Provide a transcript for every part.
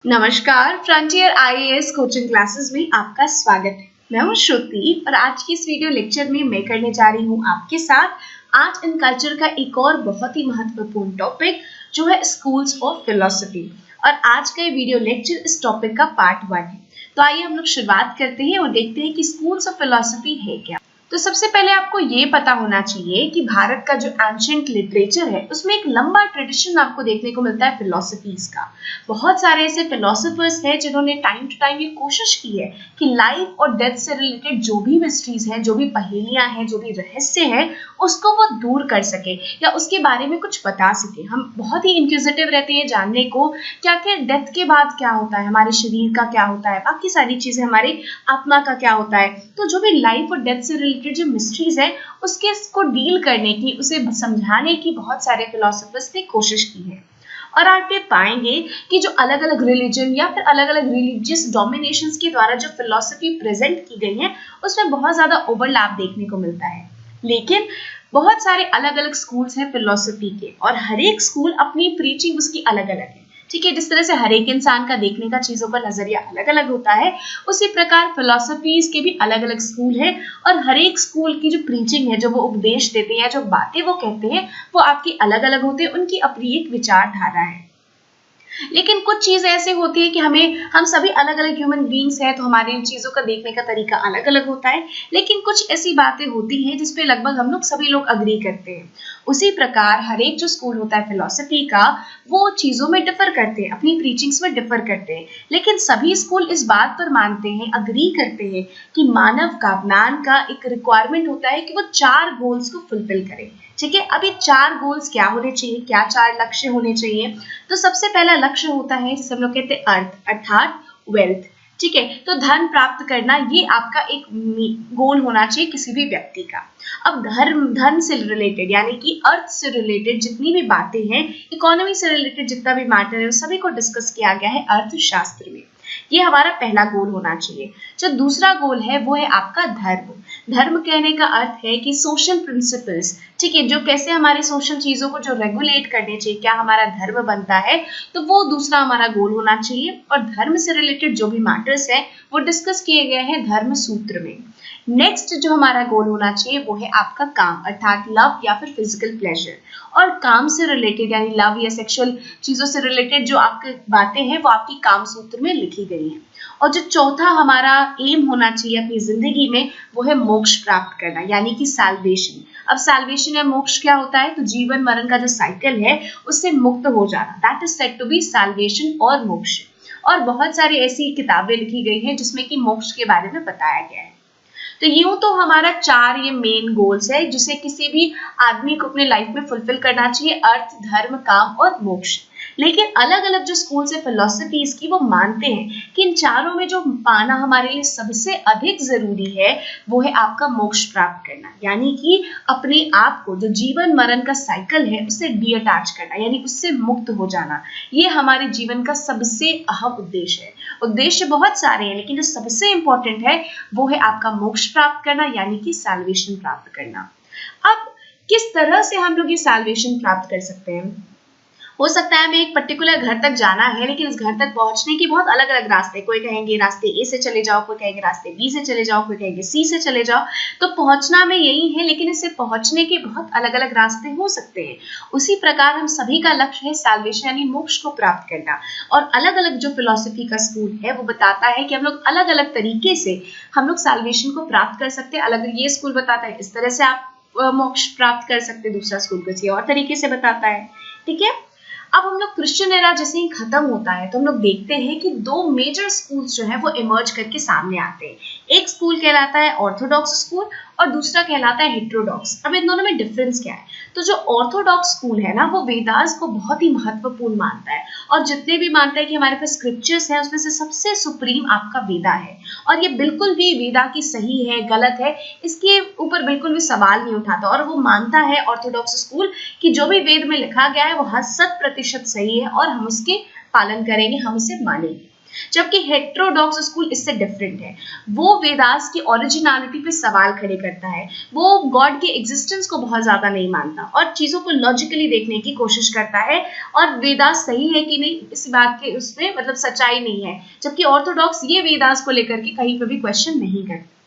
नमस्कार, frontier IAS coaching classes में आपका स्वागत है। मैं हूं श्रुति और आज की इस वीडियो लेक्चर में मैं करने जा रही हूं आपके साथ आर्ट एंड कल्चर का एक और बहुत ही महत्वपूर्ण टॉपिक जो है स्कूल्स ऑफ फिलॉसफी। और आज का ये वीडियो लेक्चर इस टॉपिक का पार्ट 1 है। तो आइए हम लोग शुरुआत करते हैं और देखते हैं कि स्कूल्स ऑफ फिलॉसफी है क्या। तो सबसे पहले आपको ये पता होना चाहिए कि भारत का जो एंशिएंट लिटरेचर है उसमें एक लंबा ट्रेडिशन आपको देखने को मिलता है फिलॉसफीज का। बहुत सारे ऐसे फिलोसोफर्स हैं जिन्होंने टाइम टू टाइम ये कोशिश की है कि लाइफ और डेथ से रिलेटेड जो भी मिस्ट्रीज हैं, जो भी पहेलियां हैं, जो भी रहस्य हैं, उसको वो दूर कर सके या उसके बारे में कुछ बता सके। हम बहुत ही इंक्विजिटिव रहते हैं जानने को क्या क्या डेथ के बाद क्या होता है, हमारे शरीर का क्या होता है, बाकी सारी चीजें, हमारी आत्मा का क्या होता है। तो जो भी लाइफ और डेथ से रिलेटेड जो मिस्ट्रीज है उसके को डील करने की, उसे समझाने की बहुत सारे फिलोसोफर्स ने कोशिश की है। और आप ये पाएंगे कि जो अलग अलग रिलीजन या फिर अलग अलग रिलीजियस डोमिनेशंस के द्वारा जो फिलॉसफी प्रेजेंट की गई है उसमें बहुत ज्यादा ओवरलैप देखने को मिलता है। लेकिन बहुत सारे अलग अलग स्कूल्स हैं फिलॉसफी के और हर एक स्कूल अपनी प्रीचिंग उसकी अलग अलग है। ठीक है, जिस तरह से हर एक इंसान का देखने का चीजों का नजरिया अलग अलग होता है, उसी प्रकार फिलॉसफीज के भी अलग अलग स्कूल है और हर एक स्कूल की जो प्रीचिंग है, जो वो उपदेश देते हैं, जो बातें वो कहते हैं, वो आपकी अलग अलग होती है, उनकी अपनी एक विचारधारा है। लेकिन कुछ चीज ऐसे होती है कि हम सभी अलग अलग ह्यूमन बींग्स हैं, तो हमारे इन चीजों का देखने का तरीका अलग अलग होता है। लेकिन कुछ ऐसी बातें होती हैं जिसपे लगभग हम लोग सभी लोग अग्री करते हैं। उसी प्रकार हर एक जो स्कूल होता है फिलॉसफी का, वो चीजों में डिफर करते हैं, अपनी प्रीचिंग्स में डिफर करते हैं। लेकिन सभी स्कूल इस बात पर मानते हैं, अग्री करते हैं कि मानव का, ज्ञान का एक रिक्वायरमेंट होता है कि वो 4 गोल्स को फुलफिल करे। ठीक है, अब ये 4 गोल्स क्या होने चाहिए, क्या 4 लक्ष्य होने चाहिए। तो सबसे पहला लक्ष्य होता है जिसे हम लोग कहते हैं अर्थ, अर्थात वेल्थ। ठीक है, तो धन प्राप्त करना, ये आपका एक गोल होना चाहिए किसी भी व्यक्ति का। अब धन से रिलेटेड यानी कि अर्थ से रिलेटेड जितनी भी बातें हैं, इकोनॉमी से रिलेटेड जितना भी मैटर है, सभी को डिस्कस किया गया है अर्थशास्त्र में। ये हमारा पहला गोल होना चाहिए। जो दूसरा गोल है वो है आपका धर्म। धर्म कहने का अर्थ है कि सोशल प्रिंसिपल्स, ठीक है, जो कैसे हमारी सोशल चीजों को जो रेगुलेट करने चाहिए, क्या हमारा धर्म बनता है, तो वो दूसरा हमारा गोल होना चाहिए। और धर्म से रिलेटेड जो भी मैटर्स है वो डिस्कस किए गए हैं धर्म सूत्र में। नेक्स्ट जो हमारा गोल होना चाहिए वो है आपका काम, अर्थात लव या फिर फिजिकल प्लेजर। और काम से रिलेटेड यानी लव या सेक्सुअल चीजों से रिलेटेड जो आपकी बातें हैं वो आपकी काम सूत्र में लिखी गई हैं। और जो चौथा हमारा एम होना चाहिए अपनी जिंदगी में वो है मोक्ष प्राप्त करना, यानी कि साल्वेशन। अब साल्वेशन या मोक्ष क्या होता है, तो जीवन मरण का जो साइकिल है उससे मुक्त हो जाना, that is said to be salvation और मोक्ष। और बहुत सारी ऐसी किताबें लिखी गई हैं जिसमें कि मोक्ष के बारे में बताया गया है। तो यूं तो हमारा 4 ये मेन गोल्स है जिसे किसी भी आदमी को अपने लाइफ में फुलफिल करना चाहिए, अर्थ, धर्म, काम और मोक्ष। लेकिन अलग अलग जो स्कूल्स है फिलॉसफीज की, वो मानते हैं कि इन चारों में जो पाना हमारे लिए सबसे अधिक जरूरी है वो है आपका मोक्ष प्राप्त करना, यानी कि अपने आप को जो जीवन मरण का साइकिल है उससे डिअटैच करना, यानी उससे मुक्त हो जाना। ये हमारे जीवन का सबसे अहम उद्देश्य है। उद्देश्य बहुत सारे हैं लेकिन जो सबसे इंपॉर्टेंट है वो है आपका मोक्ष प्राप्त करना, यानी कि साल्वेशन प्राप्त करना। अब किस तरह से हम लोग ये साल्वेशन प्राप्त कर सकते हैं? हो सकता है हमें एक पर्टिकुलर घर तक जाना है, लेकिन इस घर तक पहुंचने के बहुत अलग अलग रास्ते, कोई कहेंगे रास्ते ए से चले जाओ, कोई कहेंगे रास्ते बी से चले जाओ, कोई कहेंगे सी से चले जाओ। तो पहुंचना में यही है, लेकिन इससे पहुंचने के बहुत अलग अलग रास्ते हो सकते हैं। उसी प्रकार हम सभी का लक्ष्य है साल्वेशन यानी मोक्ष को प्राप्त करना। और अलग अलग जो फिलॉसफी का स्कूल है वो बताता है कि हम लोग अलग अलग तरीके से हम लोग साल्वेशन को प्राप्त कर सकते हैं। अलग ये स्कूल बताता है इस तरह से आप मोक्ष प्राप्त कर सकते हैं, दूसरा स्कूल किसी और तरीके से बताता है। ठीक है, अब हम लोग क्रिश्चियन एरा जैसे ही खत्म होता है तो हम लोग देखते हैं कि 2 मेजर स्कूल्स जो है वो इमर्ज करके सामने आते हैं। एक स्कूल कहलाता है ऑर्थोडॉक्स स्कूल और दूसरा कहलाता है हेटेरोडॉक्स। अब इन दोनों में डिफरेंस क्या है? तो जो ऑर्थोडॉक्स स्कूल है ना, वो वेदास को बहुत ही महत्वपूर्ण मानता है और जितने भी मानता है कि हमारे पास स्क्रिप्चर्स हैं उसमें से सबसे सुप्रीम आपका वेदा है। और ये बिल्कुल भी वेदा की सही है गलत है इसके ऊपर बिल्कुल भी सवाल नहीं उठाता। और वो मानता है ऑर्थोडॉक्स स्कूल कि जो भी वेद में लिखा गया है वो 100% सही है और हम उसके पालन करेंगे, हम उसे मानेंगे। जबकि हेटेरोडॉक्स स्कूल इससे डिफरेंट है। वो वेदास की ओरिजिनलिटी पे सवाल खड़े करता है, वो गॉड के एग्जिस्टेंस को बहुत ज्यादा नहीं मानता और चीजों को लॉजिकली देखने की कोशिश करता है और वेदास सही है कि नहीं इस बात के उसमें मतलब सच्चाई नहीं है। जबकि ऑर्थोडॉक्स ये वेदास को लेकर के कहीं पर भी क्वेश्चन नहीं करते।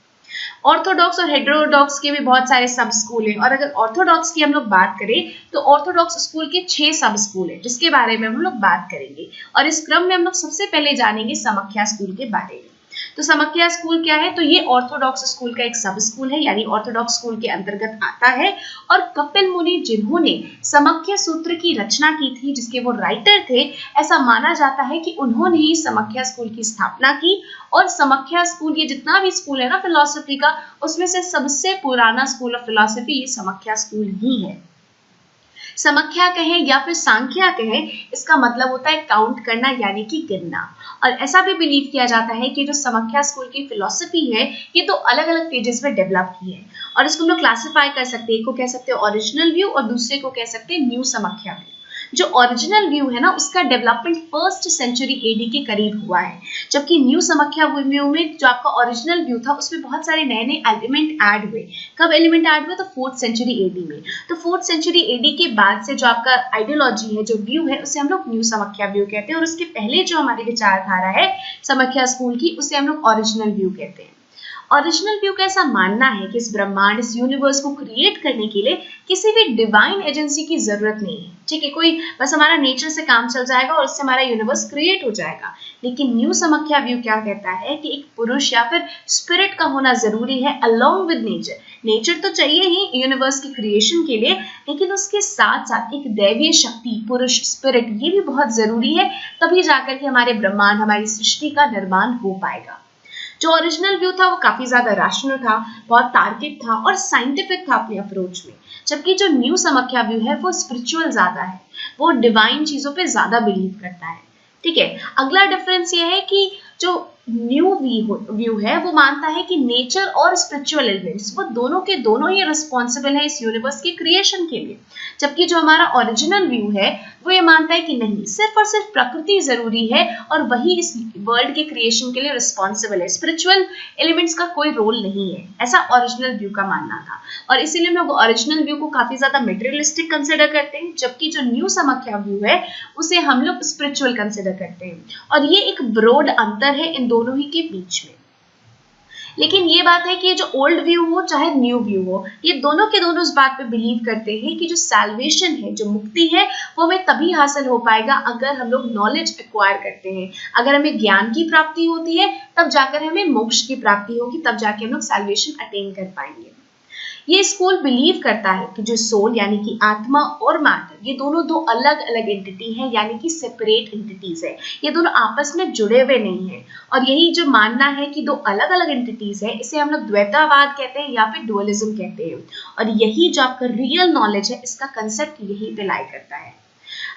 ऑर्थोडॉक्स और हेटेरोडॉक्स के भी बहुत सारे सब स्कूल हैं और अगर ऑर्थोडॉक्स की हम लोग बात करें तो ऑर्थोडॉक्स स्कूल के 6 सब स्कूल हैं जिसके बारे में हम लोग बात करेंगे और इस क्रम में हम लोग सबसे पहले जानेंगे समाख्या स्कूल के बारे में। तो समाख्या स्कूल क्या है? तो ये ऑर्थोडॉक्स स्कूल का एक सब स्कूल है, यानी ऑर्थोडॉक्स स्कूल के अंतर्गत आता है और कपिल मुनि जिन्होंने समाख्या सूत्र की रचना की थी, जिसके वो राइटर थे, ऐसा माना जाता है कि उन्होंने ही समाख्या स्कूल की स्थापना की और समाख्या स्कूल ये जितना भी स्कूल है ना फिलॉसफी का, उसमें से सबसे पुराना स्कूल ऑफ फिलॉसफी ये समाख्या स्कूल ही है। समाख्या कहें या फिर सांख्या कहें, इसका मतलब होता है काउंट करना यानी कि गिनना। और ऐसा भी बिलीव किया जाता है कि जो समाख्या स्कूल की फिलॉसफी है ये तो अलग अलग फेजेस में डेवलप की है और इसको हम लोग क्लासिफाई कर सकते हैं। एक को कह सकते हैं ओरिजिनल व्यू और दूसरे को कह सकते हैं न्यू समाख्या व्यू। जो ओरिजिनल व्यू है ना उसका डेवलपमेंट 1st सेंचुरी एडी के करीब हुआ है, जबकि न्यू समाख्या व्यू में जो आपका ओरिजिनल व्यू था उसमें बहुत सारे नए नए एलिमेंट ऐड हुए। कब एलिमेंट ऐड हुए? तो 4th सेंचुरी एडी में। तो 4th सेंचुरी एडी के बाद से जो आपका आइडियोलॉजी है, जो व्यू है, उसे हम लोग न्यू समाख्या व्यू कहते हैं और उसके पहले जो हमारी विचारधारा है समाख्या स्कूल की उसे हम लोग ओरिजिनल व्यू कहते हैं। ओरिजिनल व्यू का ऐसा मानना है कि इस ब्रह्मांड, इस यूनिवर्स को क्रिएट करने के लिए किसी भी डिवाइन एजेंसी की जरूरत नहीं है। ठीक है, कोई बस हमारा नेचर से काम चल जाएगा और उससे हमारा यूनिवर्स क्रिएट हो जाएगा। लेकिन न्यू समाख्या व्यू क्या कहता है कि एक पुरुष या फिर स्पिरिट का होना जरूरी है अलोंग विद नेचर। नेचर तो चाहिए ही यूनिवर्स की क्रिएशन के लिए, लेकिन उसके साथ साथ एक दैवीय शक्ति, पुरुष, स्पिरिट, ये भी बहुत जरूरी है। तभी जाकर के हमारे ब्रह्मांड, हमारी सृष्टि का निर्माण हो पाएगा। जो ओरिजिनल व्यू था वो काफी ज्यादा रैशनल था, बहुत तार्किक था और साइंटिफिक था अपने अप्रोच में। जबकि जो न्यू समाख्या व्यू है वो स्पिरिचुअल ज्यादा है, वो डिवाइन चीजों पे ज्यादा बिलीव करता है। ठीक है, अगला डिफरेंस ये है कि जो न्यू व्यू है वो मानता है कि नेचर और स्पिरिचुअल एलिमेंट्स वो दोनों के दोनों ही रिस्पॉन्सिबल है इस यूनिवर्स के क्रिएशन के लिए। जबकि जो हमारा ओरिजिनल व्यू है वो ये मानता है कि नहीं, सिर्फ और सिर्फ प्रकृति जरूरी है और वही इस वर्ल्ड के क्रिएशन के लिए रिस्पॉन्सिबल है, स्पिरिचुअल एलिमेंट्स का कोई रोल नहीं है। ऐसा ओरिजिनल व्यू का मानना था और इसीलिए लोग ओरिजिनल व्यू को काफी ज्यादा मटेरियलिस्टिक कंसिडर करते हैं, जबकि जो न्यू समाख्या व्यू है उसे हम लोग स्पिरिचुअल कंसिडर करते हैं। और ये एक ब्रॉड अंतर है इन दोनों ही के बीच में। लेकिन ये बात है कि ये जो ओल्ड व्यू हो चाहे न्यू व्यू हो, ये दोनों के दोनों इस बात पे बिलीव करते हैं कि जो सैल्वेशन है, जो मुक्ति है, वो हमें तभी हासिल हो पाएगा अगर हम लोग नॉलेज एक्वायर करते हैं। अगर हमें ज्ञान की प्राप्ति होती है तब जाकर हमें मोक्ष की प्राप्ति होगी, तब जाके हम लोग सैल्वेशन अटेन कर पाएंगे। ये स्कूल बिलीव करता है कि जो सोल यानी कि आत्मा और मैटर, ये दोनों दो अलग अलग एंटिटी हैं, यानी कि सेपरेट एंटिटीज है। ये दोनों आपस में जुड़े हुए नहीं है और यही जो मानना है कि दो अलग अलग एंटिटीज है, इसे हम लोग द्वैतावाद कहते हैं या फिर डुअलिज्म कहते हैं। और यही जो आपका रियल नॉलेज है, इसका कंसेप्ट यही पे लाई करता है।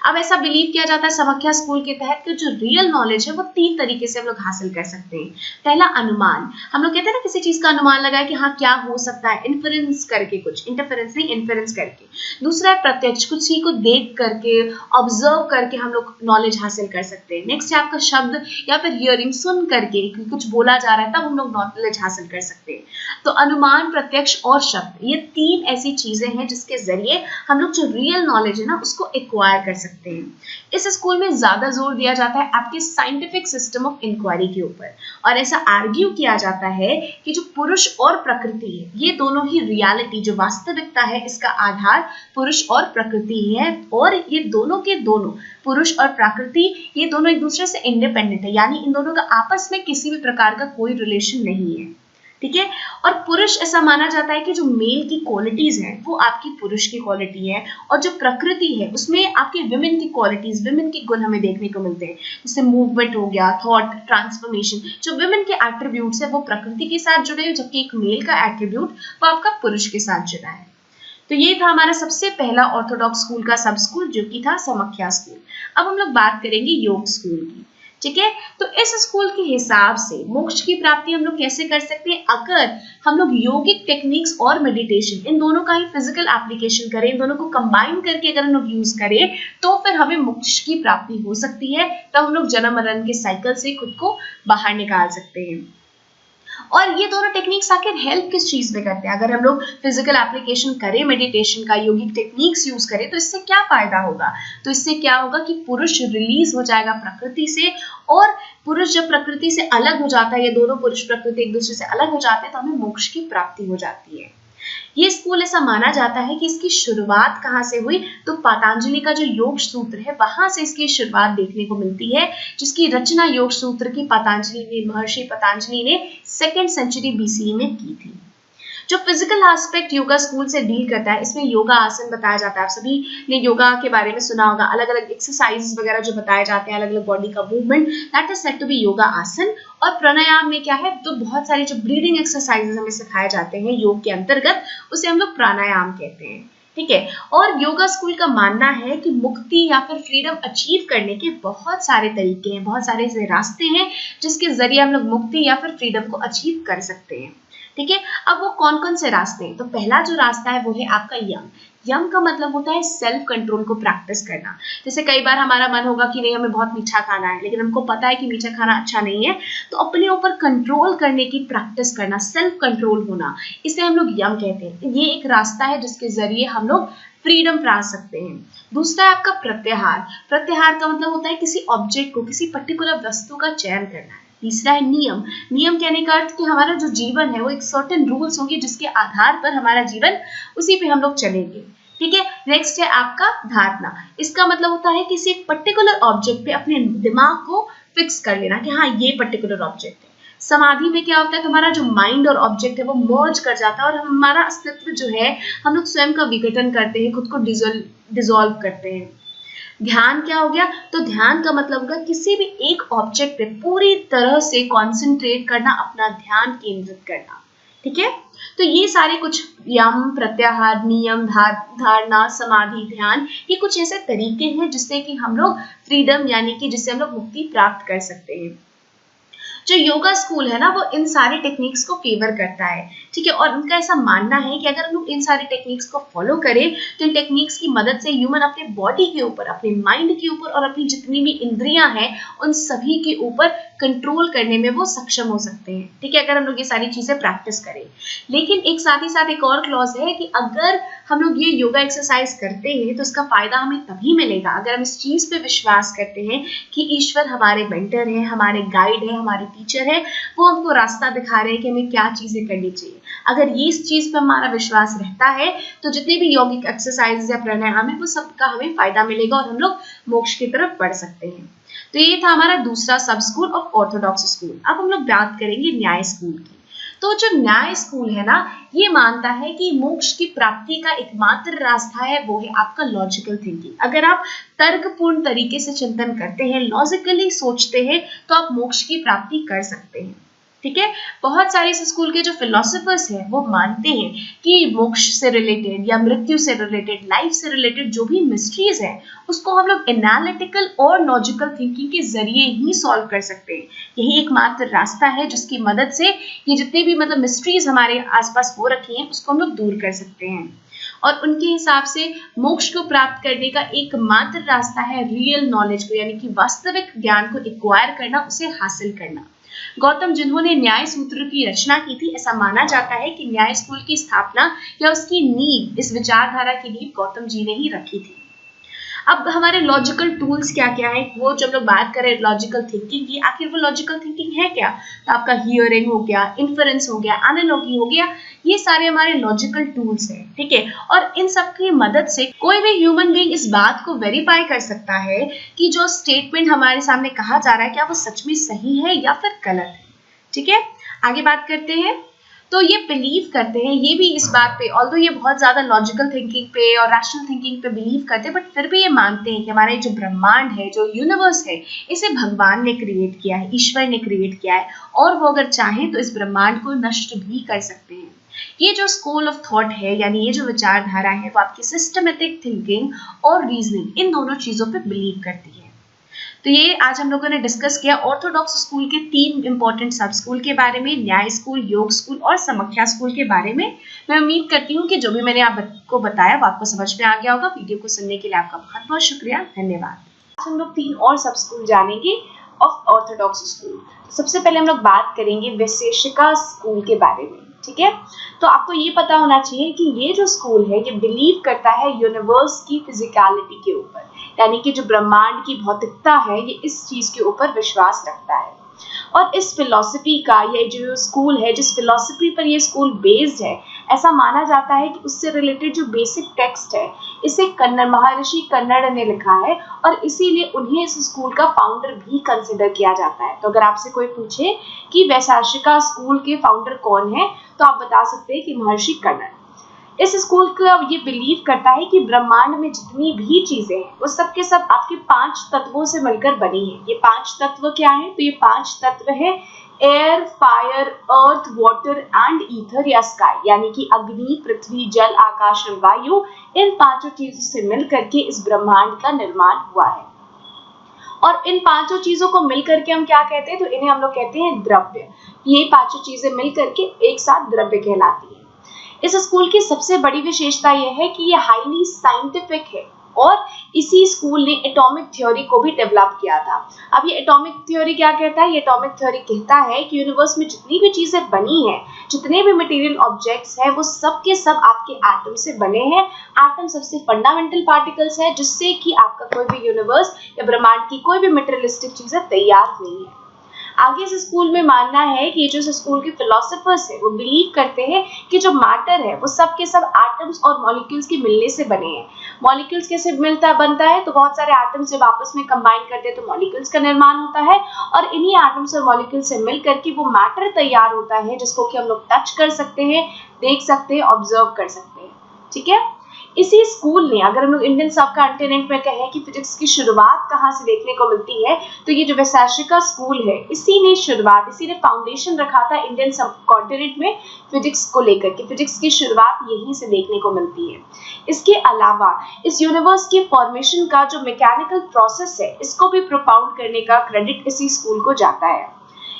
अब ऐसा बिलीव किया जाता है समाख्या स्कूल के तहत कि जो रियल नॉलेज है वो 3 तरीके से हम लोग हासिल कर सकते हैं। पहला, अनुमान। हम लोग कहते हैं ना किसी चीज का अनुमान लगाए कि हाँ क्या हो सकता है, इन्फरेंस करके, कुछ इंटरफेरेंस नहीं, इन्फरेंस करके। दूसरा है प्रत्यक्ष, कुछ ही को देख करके, ऑब्जर्व करके हम लोग नॉलेज हासिल कर सकते हैं। नेक्स्ट है आपका शब्द या फिर हियरिंग, सुन करके कुछ बोला जा रहा है तब हम लोग नॉलेज हासिल कर सकते हैं। तो अनुमान, प्रत्यक्ष और शब्द, ये 3 ऐसी चीजें हैं जिसके जरिए हम लोग जो रियल नॉलेज है ना उसको एक्वायर कर सकते हैं। इस स्कूल में ज्यादा जोर दिया जाता है आपके साइंटिफिक सिस्टम ऑफ इंक्वायरी के ऊपर और ऐसा आर्ग्यू किया जाता है कि जो पुरुष और प्रकृति है, ये दोनों ही रियलिटी, जो वास्तविकता है, इसका आधार पुरुष और प्रकृति है और ये दोनों के दोनों, पुरुष और प्रकृति, ये दोनों एक दूसरे से इंडिपेंडेंट है, यानी इन दोनों का आपस में किसी भी प्रकार का कोई रिलेशन नहीं है। ठीक है, और पुरुष, ऐसा माना जाता है कि जो मेल की क्वालिटीज हैं वो आपकी पुरुष की क्वालिटी है और जो प्रकृति है उसमें आपकी विमेन की क्वालिटीज, विमेन के गुण हमें देखने को मिलते हैं, जैसे मूवमेंट हो गया, थॉट, ट्रांसफॉर्मेशन। जो विमेन के एट्रीब्यूट्स है वो प्रकृति के साथ जुड़े हैं, जबकि एक मेल का एट्रीब्यूट वो आपका पुरुष के साथ जुड़ा है। तो ये था हमारा सबसे पहला ऑर्थोडॉक्स स्कूल का सब स्कूल, जो कि था समाख्या स्कूल। अब हम लोग बात करेंगे योग स्कूल की। ठीक है। तो इस स्कूल के हिसाब से मोक्ष की प्राप्ति हम लोग कैसे कर सकते हैं, अगर हम लोग योगिक टेक्निक्स और मेडिटेशन इन दोनों का ही फिजिकल एप्लीकेशन करें, इन दोनों को कंबाइन करके अगर हम लोग यूज करें तो फिर हमें मोक्ष की प्राप्ति हो सकती है। तब हम लोग जन्म मरण के साइकिल से खुद को बाहर निकाल सकते हैं। और ये दोनों टेक्निक्स आखिर हेल्प किस चीज में करते हैं, अगर हम लोग फिजिकल एप्लीकेशन करें, मेडिटेशन का, योगिक टेक्निक्स यूज करें, तो इससे क्या फायदा होगा। तो इससे क्या होगा कि पुरुष रिलीज हो जाएगा प्रकृति से, और पुरुष जब प्रकृति से अलग हो जाता है, ये दोनों पुरुष प्रकृति एक दूसरे से अलग हो जाते हैं, तो हमें मोक्ष की प्राप्ति हो जाती है। ये स्कूल ऐसा माना जाता है कि इसकी शुरुआत कहाँ से हुई, तो पतंजलि का जो योग सूत्र है वहां से इसकी शुरुआत देखने को मिलती है, जिसकी रचना योग सूत्र की महर्षि पतंजलि ने 2nd सेंचुरी BCE में की थी। जो फिजिकल एस्पेक्ट योगा स्कूल से डील करता है, इसमें योगा आसन बताया जाता है। आप सभी ने योगा के बारे में सुना होगा, अलग अलग एक्सरसाइजेस वगैरह जो बताए जाते हैं, अलग अलग बॉडी का movement, that is said to be yoga asana. और प्राणायाम में क्या है, तो बहुत सारी जो ब्रीदिंग एक्सरसाइजेस हमें सिखाए जाते हैं योग के अंतर्गत, उसे हम लोग प्राणायाम कहते हैं, ठीक है। और योगा स्कूल का मानना है कि मुक्ति या फिर फ्रीडम अचीव करने के बहुत सारे तरीके हैं, बहुत सारे ऐसे रास्ते हैं जिसके जरिए हम लोग मुक्ति या फिर फ्रीडम को अचीव कर सकते हैं, ठीक है। अब वो कौन कौन से रास्ते हैं, तो पहला जो रास्ता है वो है आपका यम। यम का मतलब होता है सेल्फ कंट्रोल को प्रैक्टिस करना। जैसे कई बार हमारा मन होगा कि नहीं हमें बहुत मीठा खाना है, लेकिन हमको पता है कि मीठा खाना अच्छा नहीं है, तो अपने ऊपर कंट्रोल करने की प्रैक्टिस करना, सेल्फ कंट्रोल होना, इसे हम लोग यम कहते हैं। ये एक रास्ता है जिसके जरिए हम लोग फ्रीडम पा सकते हैं। दूसरा है आपका प्रत्याहार। प्रत्याहार का मतलब होता है किसी ऑब्जेक्ट को, किसी पर्टिकुलर वस्तु का चयन करना है। तीसरा है नियम। नियम कहने का अर्थ कि हमारा जो जीवन है वो एक सर्टेन रूल्स होंगे जिसके आधार पर हमारा जीवन, उसी पे हम लोग चलेंगे, ठीक है। नेक्स्ट है आपका धारणा। इसका मतलब होता है किसी एक पर्टिकुलर ऑब्जेक्ट पे अपने दिमाग को फिक्स कर लेना कि हाँ ये पर्टिकुलर ऑब्जेक्ट है। समाधि में क्या होता है कि हमारा जो माइंड और ऑब्जेक्ट है वो मर्ज कर जाता है और हमारा अस्तित्व जो है, हम लोग स्वयं का विघटन करते हैं, खुद को डिसॉल्व करते हैं। ध्यान क्या हो गया, तो ध्यान का मतलब होगा किसी भी एक ऑब्जेक्ट पे पूरी तरह से कंसंट्रेट करना, अपना ध्यान केंद्रित करना, ठीक है। तो ये सारे कुछ यम, प्रत्याहार, नियम, धारणा, समाधि, ध्यान, ये कुछ ऐसे तरीके हैं जिससे कि हम लोग फ्रीडम यानी कि जिससे हम लोग मुक्ति प्राप्त कर सकते हैं। जो योगा स्कूल है ना, वो इन सारी टेक्निक्स को फेवर करता है, ठीक है। और उनका ऐसा मानना है कि अगर हम लोग इन सारी टेक्निक्स को फॉलो करें तो इन टेक्निक्स की मदद से ह्यूमन अपने बॉडी के ऊपर, अपने माइंड के ऊपर और अपनी जितनी भी इंद्रियां हैं उन सभी के ऊपर कंट्रोल करने में वो सक्षम हो सकते हैं, ठीक है, अगर हम लोग ये सारी चीजें प्रैक्टिस करें। लेकिन एक साथ ही साथ एक और क्लॉज है कि अगर हम लोग ये योगा एक्सरसाइज करते हैं तो इसका फायदा हमें तभी मिलेगा अगर हम इस चीज पे विश्वास करते हैं कि ईश्वर हमारे मेंटर है, हमारे गाइड है, हमारे टीचर है, वो हमको रास्ता दिखा रहे हैं कि हमें क्या चीजें करनी चाहिए। अगर ये इस चीज पे हमारा विश्वास रहता है तो जितने भी यौगिक एक्सरसाइज या प्राणायाम है वो सबका हमें फायदा मिलेगा और हम लोग मोक्ष की तरफ बढ़ सकते हैं। तो ये था हमारा दूसरा सब स्कूल ऑफ ऑर्थोडॉक्स स्कूल। अब हम लोग बात करेंगे न्याय स्कूल की। तो जो न्याय स्कूल है ना, ये मानता है कि मोक्ष की प्राप्ति का एकमात्र रास्ता है वो है आपका लॉजिकल थिंकिंग। अगर आप तर्कपूर्ण तरीके से चिंतन करते हैं, लॉजिकली सोचते हैं, तो आप मोक्ष की प्राप्ति कर सकते हैं, ठीक है। बहुत सारे इस स्कूल के जो फिलोसोफर्स हैं वो मानते हैं कि मोक्ष से रिलेटेड या मृत्यु से रिलेटेड, लाइफ से रिलेटेड जो भी मिस्ट्रीज है उसको हम लोग एनालिटिकल और लॉजिकल थिंकिंग के जरिए ही सॉल्व कर सकते हैं। यही एकमात्र रास्ता है जिसकी मदद से ये जितने भी मिस्ट्रीज हमारे आसपास हो रखी हैं उसको हम लोग दूर कर सकते हैं। और उनके हिसाब से मोक्ष को प्राप्त करने का एकमात्र रास्ता है रियल नॉलेज को, यानी कि वास्तविक ज्ञान को एक्वायर करना, उसे हासिल करना। गौतम जिन्होंने न्याय सूत्र की रचना की थी, ऐसा माना जाता है कि न्याय स्कूल की स्थापना या उसकी नींव, इस विचारधारा की नींव गौतम जी ने ही रखी थी। अब हमारे लॉजिकल टूल्स क्या क्या है, वो जब लोग बात करें लॉजिकल थिंकिंग की, आखिर वो लॉजिकल थिंकिंग है क्या, तो आपका हियरिंग हो गया, इन्फरेंस हो गया, एनालॉजी हो गया, ये सारे हमारे लॉजिकल टूल्स हैं, ठीक है। और इन सब की मदद से कोई भी ह्यूमन बीइंग इस बात को वेरीफाई कर सकता है कि जो स्टेटमेंट हमारे सामने कहा जा रहा है क्या वो सच में सही है या फिर गलत है, ठीक है। आगे बात करते हैं। तो ये बिलीव करते हैं, ये भी इस बात पे, ऑल्दो ये बहुत ज्यादा लॉजिकल थिंकिंग पे और रैशनल थिंकिंग पे बिलीव करते हैं, बट फिर भी ये मानते हैं कि हमारे जो ब्रह्मांड है, जो यूनिवर्स है, इसे भगवान ने क्रिएट किया है, ईश्वर ने क्रिएट किया है, और वो अगर चाहें तो इस ब्रह्मांड को नष्ट भी कर सकते हैं। ये जो स्कूल ऑफ थॉट है, यानी ये जो विचारधारा है, वो आपकी सिस्टमेटिक थिंकिंग और रीजनिंग इन दोनों चीजों पे बिलीव करती है। तो ये आज हम लोगों ने डिस्कस किया ऑर्थोडॉक्स स्कूल के 3 इंपॉर्टेंट सब स्कूल के बारे में, न्याय स्कूल, योग स्कूल और समाख्या स्कूल के बारे में। मैं उम्मीद करती हूँ कि जो भी मैंने आपको बताया वो आपको समझ में आ गया होगा। वीडियो को सुनने के लिए आपका बहुत बहुत शुक्रिया, धन्यवाद। आज हम लोग 3 और सब स्कूल जानेंगे ऑफ ऑर्थोडॉक्स स्कूल। सबसे पहले हम लोग बात करेंगे वैशेषिका स्कूल के बारे में, ठीक है। तो आपको ये पता होना चाहिए कि ये जो स्कूल है ये बिलीव करता है यूनिवर्स की फिजिकलिटी के ऊपर, यानी कि जो ब्रह्मांड की भौतिकता है ये इस चीज के ऊपर विश्वास रखता है। और इस फिलॉसफी का ये जो स्कूल है, जिस फिलॉसफी पर ये स्कूल बेस्ड है, ऐसा माना जाता है कि उससे रिलेटेड जो बेसिक टेक्स्ट है इसे कन्नड़ महर्षि कन्नड़ ने लिखा है और इसीलिए उन्हें इस स्कूल का फाउंडर भी कंसिडर किया जाता है। तो अगर आपसे कोई पूछे कि वैशेषिका स्कूल के फाउंडर कौन है तो आप बता सकते हैं कि महर्षि कन्नड़। इस स्कूल का ये बिलीव करता है कि ब्रह्मांड में जितनी भी चीजें हैं वो सब के सब आपके 5 तत्वों से मिलकर बनी है। ये 5 तत्व क्या है? तो ये 5 तत्व है air, fire, earth, water and ether या स्काई, यानी कि अग्नि, पृथ्वी, जल, आकाश और वायु। इन 5 चीजों से मिलकर के इस ब्रह्मांड का निर्माण हुआ है। और इन 5 चीजों को मिलकर के हम क्या कहते हैं? तो इन्हें हम लोग कहते हैं द्रव्य। ये 5 चीजें मिलकर के एक साथ द्रव्य कहलाती है। इस स्कूल की सबसे बड़ी विशेषता यह है कि ये हाईली साइंटिफिक है और इसी स्कूल ने एटॉमिक थ्योरी को भी डेवलप किया था। अब ये एटॉमिक थ्योरी क्या कहता है? ये एटॉमिक थ्योरी कहता है कि यूनिवर्स में जितनी भी चीजें बनी हैं, जितने भी मटेरियल ऑब्जेक्ट्स हैं, वो सब के सब आपके एटम से बने हैं। एटम सबसे फंडामेंटल पार्टिकल्स है जिससे कि आपका कोई भी यूनिवर्स या ब्रह्मांड की कोई भी मटेरियलिस्टिक चीजें तैयार हुई है। आगे इस स्कूल में मानना है कि जो स्कूल के फिलोसोफर्स है वो बिलीव करते हैं कि जो मैटर है वो सब के सब एटम्स और मॉलिक्यूल्स के मिलने से बने हैं। मॉलिक्यूल्स कैसे बनता है? तो बहुत सारे एटम्स जब आपस में कंबाइन करते हैं तो मॉलिक्यूल्स का निर्माण होता है और इन्हीं एटम्स और मॉलिक्यूल्स से मिल करके वो मैटर तैयार होता है जिसको कि हम लोग टच कर सकते हैं, देख सकते हैं, ऑब्जर्व कर सकते हैं, ठीक है। इसी स्कूल ने, अगर हम लोग इंडियन सब कॉन्टिनेंट में कहें कि फिजिक्स की शुरुआत कहाँ से देखने को मिलती है, तो ये जो वैशेषिका स्कूल है इसी ने फाउंडेशन रखा था इंडियन सब कॉन्टिनेंट में फिजिक्स को लेकर के। फिजिक्स की शुरुआत यहीं से देखने को मिलती है। इसके अलावा इस यूनिवर्स की फॉर्मेशन का जो मैकेनिकल प्रोसेस है इसको भी प्रोपाउंड करने का क्रेडिट इसी स्कूल को जाता है।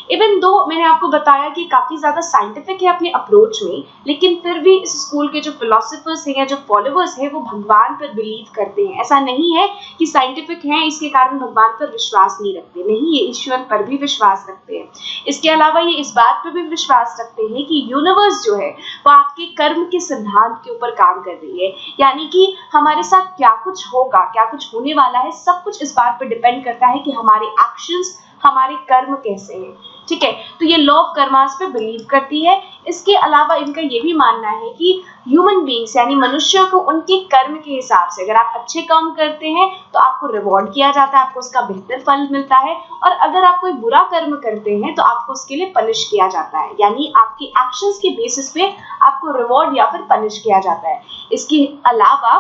इवन दो मैंने आपको बताया कि काफी ज्यादा साइंटिफिक है अपने अप्रोच में, लेकिन फिर भी इस स्कूल के जो फिलोसोफर्स हैं या जो फॉलोअर्स हैं वो भगवान पर बिलीव करते हैं। ऐसा नहीं है कि साइंटिफिक हैं इसके कारण भगवान पर विश्वास नहीं रखते, नहीं, ये ईश्वर पर भी विश्वास रखते हैं। इसके अलावा ये इस बात पर भी विश्वास रखते हैं कि यूनिवर्स जो है वो आपके कर्म के सिद्धांत के ऊपर काम कर रही है, यानी कि हमारे साथ क्या कुछ होगा, क्या कुछ होने वाला है, सब कुछ इस बात पर डिपेंड करता है कि हमारे एक्शंस, हमारे कर्म कैसे हैं, ठीक है। तो ये लॉ ऑफ कर्मास पे बिलीव करती है। इसके अलावा इनका ये भी मानना है कि ह्यूमन बीइंग्स यानी मनुष्यों को उनके कर्म के हिसाब से, अगर आप अच्छे काम करते हैं तो आपको रिवॉर्ड किया जाता है, आपको उसका बेहतर फल मिलता है, और अगर आप कोई बुरा कर्म करते हैं तो आपको उसके लिए पनिश किया जाता है, यानी आपकी एक्शंस के बेसिस पे आपको रिवॉर्ड या फिर पनिश किया जाता है। इसके अलावा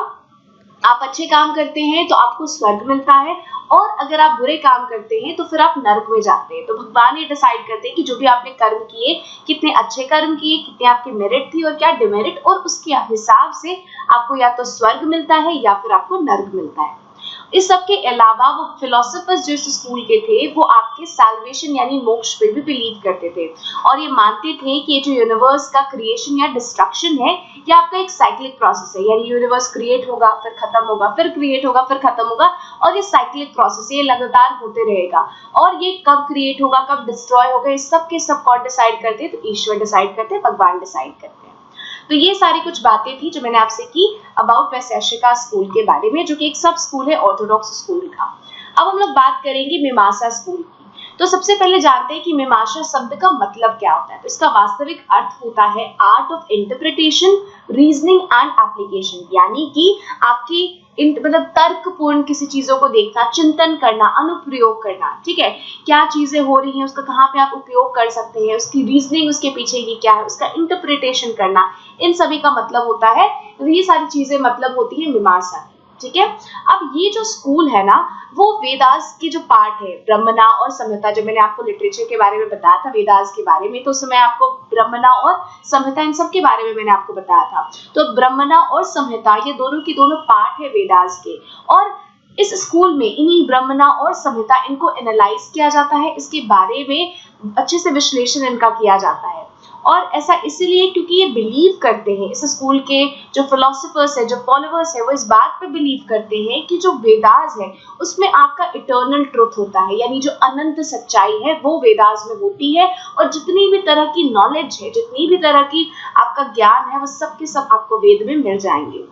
आप अच्छे काम करते हैं तो आपको स्वर्ग मिलता है, और अगर आप बुरे काम करते हैं तो फिर आप नरक में जाते हैं। तो भगवान ये डिसाइड करते हैं कि जो भी आपने कर्म किए, कितने अच्छे कर्म किए, कितने आपके मेरिट थी और क्या डिमेरिट, और उसके हिसाब से आपको या तो स्वर्ग मिलता है या फिर आपको नरक मिलता है। इस सब के अलावा वो फिलोसोफर्स जो इस स्कूल के थे वो आपके सैल्वेशन यानी मोक्ष पे भी बिलीव करते थे, और ये मानते थे कि ये जो यूनिवर्स का क्रिएशन या डिस्ट्रक्शन है ये आपका एक साइक्लिक प्रोसेस है, यानी यूनिवर्स क्रिएट होगा, फिर खत्म होगा, फिर क्रिएट होगा, फिर खत्म होगा, और ये साइक्लिक प्रोसेस ये लगातार होते रहेगा। और ये कब क्रिएट होगा, कब डिस्ट्रॉय होगा, इस सब के सब कौन डिसाइड करते हैं? तो ईश्वर डिसाइड करते हैं, भगवान डिसाइड करते हैं। तो ये सारी कुछ बातें थी जो मैंने आपसे की अबाउट वैशेषिका स्कूल के बारे में, जो कि एक सब स्कूल है ऑर्थोडॉक्स स्कूल का। अब हम लोग बात करेंगे मीमांसा स्कूल की। तो सबसे पहले जानते हैं कि मीमांसा शब्द का मतलब क्या होता है। तो इसका वास्तविक अर्थ होता है art of interpretation, reasoning and application, यानी कि आपकी मतलब तर्कपूर्ण किसी चीजों को देखना, चिंतन करना, अनुप्रयोग करना, ठीक है। क्या चीजें हो रही हैं उसका कहाँ पे आप उपयोग कर सकते हैं, उसकी रीजनिंग, उसके पीछे की क्या है, उसका इंटरप्रिटेशन करना, इन सभी का मतलब होता है। तो ये सारी चीजें मतलब होती है मीमांसा, ठीक है। अब ये जो स्कूल है ना वो वेदास की जो पार्ट है, ब्रह्मणा और संहिता, जो मैंने आपको लिटरेचर के बारे में बताया था वेदास के बारे में, तो उसमें आपको ब्रह्मणा और संहिता इन सब के बारे में मैंने आपको बताया था। तो ब्रह्मणा और संहिता ये दोनों की दोनों पार्ट है वेदास के, और इस स्कूल में इन्हीं ब्रह्मणा और संहिता इनको एनालाइज किया जाता है, इसके बारे में अच्छे से विश्लेषण इनका किया जाता है। और ऐसा इसलिए क्योंकि ये बिलीव करते हैं, इस स्कूल के जो फिलोसोफर्स है, जो फॉलोअर्स है, वो इस बात पे बिलीव करते हैं कि जो वेदास है उसमें आपका इटर्नल ट्रुथ होता है, यानी जो अनंत सच्चाई है वो वेदास में होती है। और जितनी भी तरह की नॉलेज है, जितनी भी तरह की आपका ज्ञान है, वो सब के सब आपको वेद में मिल जाएंगे।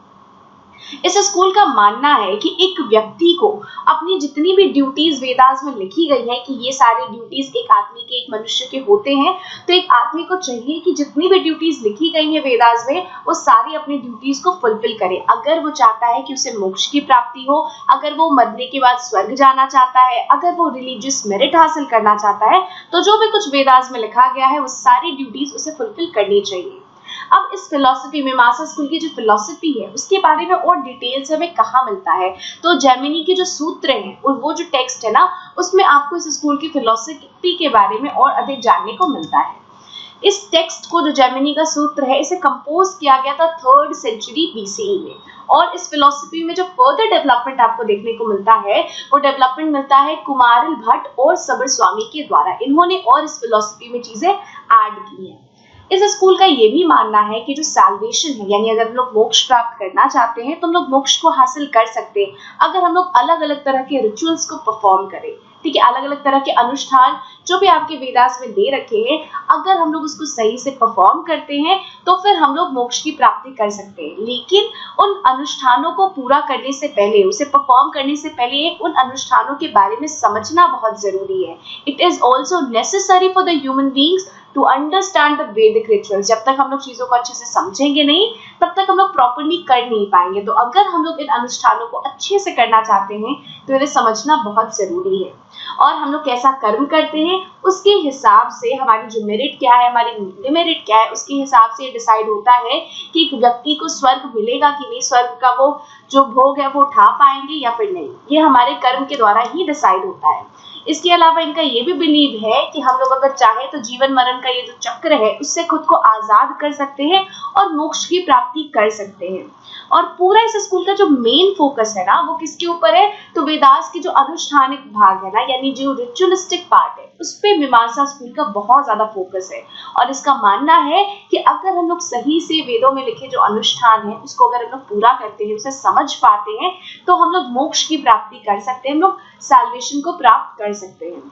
इस स्कूल का मानना है कि एक व्यक्ति को अपनी जितनी भी ड्यूटीज वेदास में लिखी गई है कि ये सारी ड्यूटीज एक आदमी के, एक मनुष्य के होते हैं, तो एक आदमी को चाहिए कि जितनी भी ड्यूटीज लिखी गई है वेदास में वो सारी अपनी ड्यूटीज को फुलफिल करे। अगर वो चाहता है कि उसे मोक्ष की प्राप्ति हो, अगर वो मरने के बाद स्वर्ग जाना चाहता है, अगर वो रिलीजियस मेरिट हासिल करना चाहता है, तो जो भी कुछ वेदास में लिखा गया है वो सारी ड्यूटीज उसे फुलफिल करनी चाहिए। अब इस फिलॉसफी में, मीमांसा स्कूल की जो फिलॉसफी है उसके बारे में और डिटेल्स हमें कहाँ मिलता है, तो जैमिनी के जो सूत्र हैं और वो जो टेक्स्ट है ना, उसमें आपको इस स्कूल की फिलॉसफी के बारे में और अधिक जानने को मिलता है। इस टेक्स्ट को, जो जैमिनी का सूत्र है, इसे कंपोज किया गया था 3rd सेंचुरी BCE में। और इस फिलॉसफी में जो फर्दर डेवलपमेंट आपको देखने को मिलता है वो डेवलपमेंट मिलता है कुमारिल भट्ट और सबर स्वामी के द्वारा। इन्होंने और इस फिलॉसफी में चीजें ऐड की हैं। इस स्कूल का ये भी मानना है कि जो सैल्वेशन है, यानी अगर हम लोग मोक्ष प्राप्त करना चाहते हैं तो हम लोग मोक्ष को हासिल कर सकते हैं अगर हम लोग अलग अलग तरह के रिचुअल्स को परफॉर्म करें। ठीक है, अलग अलग तरह के अनुष्ठान जो भी आपके वेदास में दे रखे हैं, अगर हम लोग उसको सही से परफॉर्म करते हैं तो फिर हम लोग मोक्ष की प्राप्ति कर सकते हैं। लेकिन उन अनुष्ठानों को पूरा करने से पहले, उसे परफॉर्म करने से पहले उन अनुष्ठानों के बारे में समझना बहुत जरूरी है। It is also necessary for the human beings to understand the Vedic rituals. जब तक हम लोग चीजों को अच्छे से समझेंगे नहीं, तब तक हम लोग प्रॉपर्ली कर नहीं पाएंगे। तो अगर हम लोग इन अनुष्ठानों को अच्छे से करना चाहते हैं तो इन्हें समझना बहुत जरूरी है। और हम लोग कैसा कर्म करते हैं उसके हिसाब से हमारी जो मेरिट क्या है, हमारी डिमेरिट क्या है, उसके हिसाब से डिसाइड होता है कि एक व्यक्ति को स्वर्ग मिलेगा कि नहीं, स्वर्ग का वो जो भोग है वो उठा पाएंगे या फिर नहीं। ये हमारे कर्म के द्वारा ही डिसाइड होता है। इसके अलावा इनका ये भी बिलीव है कि हम लोग अगर चाहे तो जीवन मरण का ये जो चक्र है उससे खुद को आजाद कर सकते हैं और मोक्ष की प्राप्ति कर सकते हैं। और पूरा इस स्कूल का जो मेन फोकस है ना, वो किसके ऊपर है, तो वेदास की जो अनुष्ठानिक भाग है ना, यानी जो रिचुअलिस्टिक पार्ट है, उस पे मीमांसा स्कूल का बहुत ज्यादा फोकस है। और इसका मानना है कि अगर हम लोग सही से वेदों में लिखे जो अनुष्ठान है उसको अगर हम लोग पूरा करते हैं, उसे समझ पाते हैं, तो हम लोग मोक्ष की प्राप्ति कर सकते हैं, हम लोग सैल्वेशन को प्राप्त कर सकते हैं।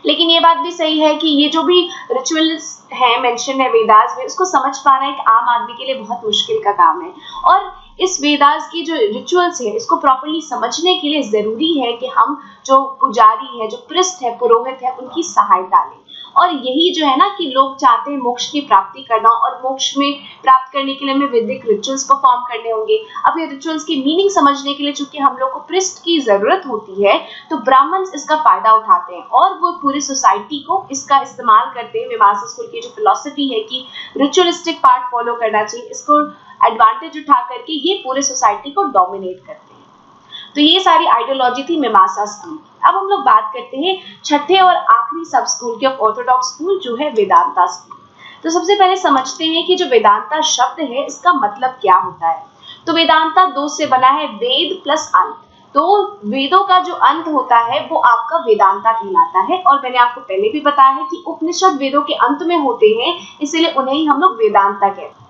लेकिन ये बात भी सही है कि ये जो भी रिचुअल्स है, मेंशन है वेदास में, उसको समझ पाना एक आम आदमी के लिए बहुत मुश्किल का काम है। और इस वेदास की जो रिचुअल्स है इसको प्रॉपर्ली समझने के लिए जरूरी है कि हम जो पुजारी है, जो पृष्ठ है, पुरोहित है, उनकी सहायता लें। और यही जो है ना कि लोग चाहते हैं मोक्ष की प्राप्ति करना, और मोक्ष में प्राप्त करने के लिए हमें वैदिक रिचुअल्स परफॉर्म करने होंगे। अब ये रिचुअल्स की मीनिंग समझने के लिए चूंकि हम लोग को पृष्ठ की जरूरत होती है, तो ब्राह्मण्स इसका फायदा उठाते हैं और वो पूरी सोसाइटी को इसका इस्तेमाल करते हैं। मीमांसा स्कूल की जो फिलॉसफी है कि रिचुअलिस्टिक पार्ट फॉलो करना चाहिए, इसको एडवांटेज उठा करके ये पूरे सोसाइटी को डोमिनेट करते हैं। तो ये सारी आइडियोलॉजी थी मीमांसा स्कूल। अब हम लोग बात करते हैं छठे और आखिरी सब स्कूल की ऑफ ऑर्थोडॉक्स स्कूल, जो है वेदांता स्कूल। तो सबसे पहले समझते हैं कि जो वेदांता शब्द है इसका मतलब क्या होता है। तो वेदांता दो से बना है, वेद प्लस अंत। तो वेदों का जो अंत होता है वो आपका वेदांता कहलाता है। और मैंने आपको पहले भी बताया है कि उपनिषद वेदों के अंत में होते हैं, इसीलिए उन्हें ही हम लोग वेदांता कहते हैं।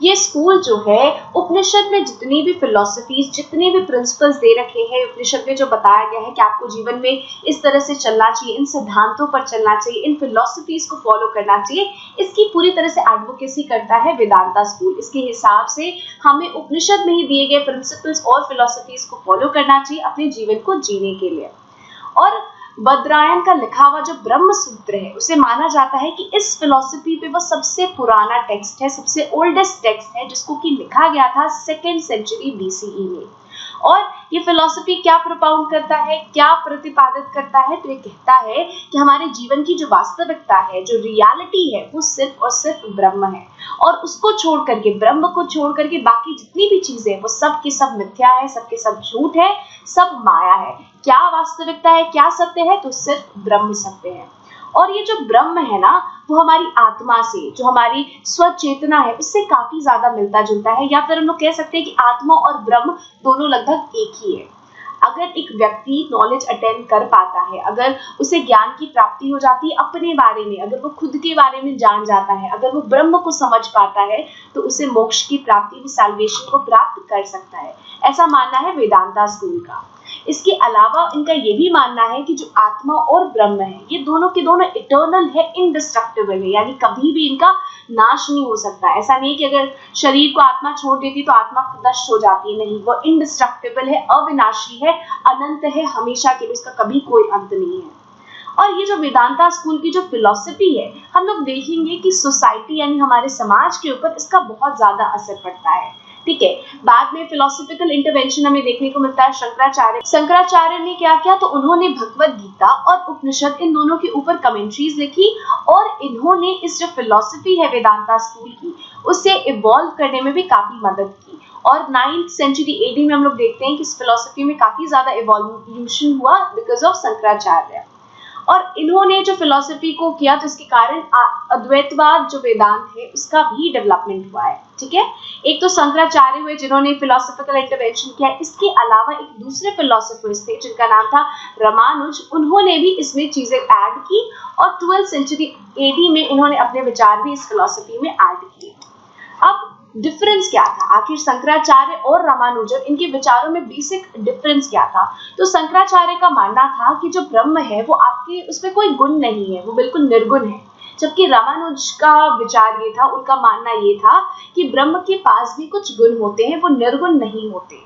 ये स्कूल जो है उपनिषद में जितनी भी फिलॉसफीज, जितने भी प्रिंसिपल्स दे रखे हैं, उपनिषद में जो बताया गया है कि आपको जीवन में इस तरह से चलना चाहिए, इन सिद्धांतों पर चलना चाहिए, इन फिलॉसफीज को फॉलो करना चाहिए, इसकी पूरी तरह से एडवोकेसी करता है वेदांता स्कूल। इसके हिसाब से हमें उपनिषद में ही दिए गए प्रिंसिपल्स और फिलॉसफीज को फॉलो करना चाहिए अपने जीवन को जीने के लिए। और बद्रायन का लिखा हुआ जो ब्रह्म सूत्र है उसे माना जाता है कि इस फिलॉसफी पे वो सबसे पुराना टेक्स्ट है, सबसे ओल्डेस्ट टेक्स्ट है, जिसको कि लिखा गया था 2nd सेंचुरी BCE में। और ये फिलॉसफी क्या प्रोपाउंड करता है, क्या प्रतिपादित करता है, तो ये कहता है कि हमारे जीवन की जो वास्तविकता है, जो रियलिटी है, वो सिर्फ और सिर्फ ब्रह्म है। और उसको छोड़ करके, ब्रह्म को छोड़ करके बाकी जितनी भी चीजें वो सब की सब मिथ्या है, सबके सब झूठ है, सब माया है। क्या वास्तविकता है, क्या सत्य है, तो सिर्फ ब्रह्म सत्य है। और ये जो ब्रह्म है ना, वो हमारी आत्मा से, जो हमारी स्वचेतना है, उससे काफी ज्यादा मिलता जुलता है। या फिर हम लोग कह सकते हैं कि आत्मा और ब्रह्म दोनों लगभग एक ही है। अगर एक व्यक्ति नॉलेज अटेन कर पाता है, अगर उसे ज्ञान की प्राप्ति हो जाती है अपने बारे में, अगर वो खुद के बारे में जान जाता है, अगर वो ब्रह्म को समझ पाता है, तो उसे मोक्ष की प्राप्ति, सैल्वेशन को प्राप्त कर सकता है। ऐसा मानना है वेदांता स्कूल का। इसके अलावा इनका ये भी मानना है कि जो आत्मा और ब्रह्म है, ये दोनों के दोनों इटर्नल है, इंडिस्ट्रक्टिबल है, यानी कभी भी इनका नाश नहीं हो सकता। ऐसा नहीं कि अगर शरीर को आत्मा छोड़ देती तो आत्मा नष्ट हो जाती है, नहीं, वो इंडिस्ट्रक्टिबल है, अविनाशी है, अनंत है, हमेशा के लिए, उसका कभी कोई अंत नहीं है। और ये जो वेदांता स्कूल की जो फिलॉसफी है, हम लोग देखेंगे कि सोसाइटी यानी हमारे समाज के ऊपर इसका बहुत ज्यादा असर पड़ता है। ठीक है, बाद में फिलोसॉफिकल इंटरवेंशन हमें देखने को मिलता है शंकराचार्य ने क्या किया, तो उन्होंने भगवद गीता और उपनिषद इन दोनों के ऊपर कमेंट्रीज लिखी और इन्होंने इस जो फिलॉसफी है वेदांता स्कूल की, उसे इवॉल्व करने में भी काफी मदद की। और 9th सेंचुरी AD में हम लोग देखते हैं कि इस फिलॉसफी में काफी ज्यादा इवोल्यूशन हुआ बिकॉज ऑफ शंकराचार्य। और इन्होंने जो फिलॉसफी को किया तो इसके कारण अद्वैतवाद जो वेदांत है उसका भी डेवलपमेंट हुआ है। ठीक है, एक तो शंकराचार्य हुए जिन्होंने फिलोसॉफिकल इंटरवेंशन किया, इसके अलावा एक दूसरे फिलोसफर्स थे जिनका नाम था रामानुज, उन्होंने भी इसमें चीजें ऐड की और 12th सेंचुरी AD में इन्होंने अपने विचार भी इस फिलॉसफी में ऐड किए। अब डिफरेंस क्या था, आखिर शंकराचार्य और रामानुजन इनके विचारों में बेसिक डिफरेंस क्या था? तो शंकराचार्य का मानना था कि जो ब्रह्म है वो आपके, उसमें कोई गुण नहीं है, वो बिल्कुल निर्गुण है। जबकि रामानुज का विचार ये था, उनका मानना ये था कि ब्रह्म के पास भी कुछ गुण होते हैं, वो निर्गुण नहीं होते।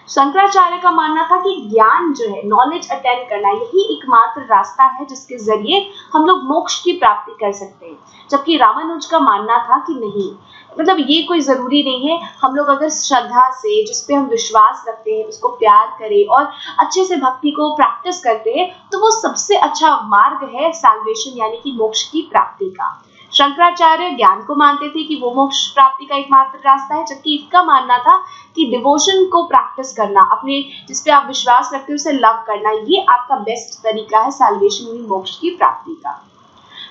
शंकराचार्य का मानना था कि ज्ञान जो है, नॉलेज अटेन करना, यही एकमात्र रास्ता है जिसके जरिए हम लोग मोक्ष की प्राप्ति कर सकते हैं। जबकि रामानुज का मानना था कि नहीं, मतलब ये कोई जरूरी नहीं है, हम लोग अगर श्रद्धा से, जिसपे हम विश्वास रखते हैं, उसको प्यार करें और अच्छे से भक्ति को प्रैक्टिस करते हैं, तो वो सबसे अच्छा मार्ग है सैल्वेशन यानी कि मोक्ष की प्राप्ति का। शंकराचार्य ज्ञान को मानते थे कि वो मोक्ष प्राप्ति का एकमात्र रास्ता है, जबकि इनका मानना था कि डिवोशन को प्रैक्टिस करना, अपने जिसपे आप विश्वास रखते हो उसे लव करना, ये आपका बेस्ट तरीका है सैल्वेशन मोक्ष की प्राप्ति का।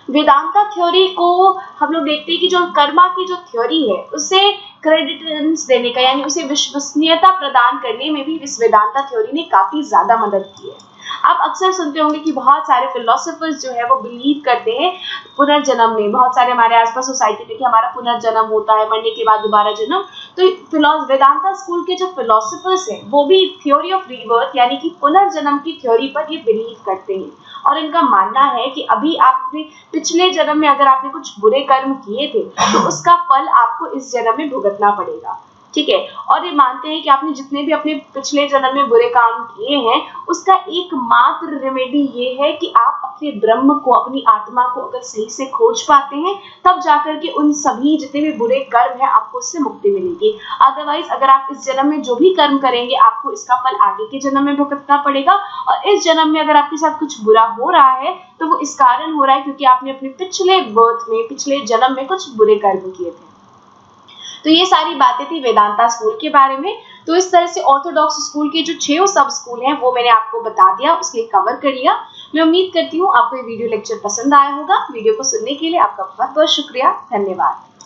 वेदांता थ्योरी को हम लोग देखते हैं कि जो कर्मा की जो थ्योरी है उसे क्रेडिटेंस देने का यानी उसे विश्वसनीयता प्रदान करने में भी इस वेदांता थ्योरी ने काफी ज्यादा मदद की है। आप अक्सर सुनते होंगे कि बहुत सारे फिलोसोफर्स जो है वो बिलीव करते हैं पुनर्जन्म में, बहुत सारे हमारे आसपास सोसाइटी में कि हमारा पुनर्जन्म होता है, मरने के बाद दोबारा जन्म। तो वेदांता स्कूल के जो फिलोसोफर्स हैं वो भी थ्योरी ऑफ रीबर्थ यानी कि पुनर्जन्म की थ्योरी पर ये बिलीव करते हैं और इनका मानना है कि अभी आपने पिछले जन्म में अगर आपने कुछ बुरे कर्म किए थे तो उसका फल आपको इस जन्म में भुगतना पड़ेगा। ठीक है, और ये मानते हैं कि आपने जितने भी अपने पिछले जन्म में बुरे काम किए हैं उसका एकमात्र रेमेडी ये है कि आप अपने ब्रह्म को, अपनी आत्मा को अगर सही से खोज पाते हैं तब जाकर के उन सभी जितने भी बुरे कर्म हैं आपको उससे मुक्ति मिलेगी। अदरवाइज अगर आप इस जन्म में जो भी कर्म करेंगे आपको इसका फल आगे के जन्म में भुगतना पड़ेगा और इस जन्म में अगर आपके साथ कुछ बुरा हो रहा है तो वो इस कारण हो रहा है क्योंकि आपने अपने पिछले बर्थ में, पिछले जन्म में कुछ बुरे कर्म किए थे। तो ये सारी बातें थी वेदांता स्कूल के बारे में। तो इस तरह से ऑर्थोडॉक्स स्कूल के जो 6 सब स्कूल हैं वो मैंने आपको बता दिया, उसके कवर कर लिया। मैं उम्मीद करती हूँ आपको ये वीडियो लेक्चर पसंद आया होगा। वीडियो को सुनने के लिए आपका बहुत बहुत शुक्रिया, धन्यवाद।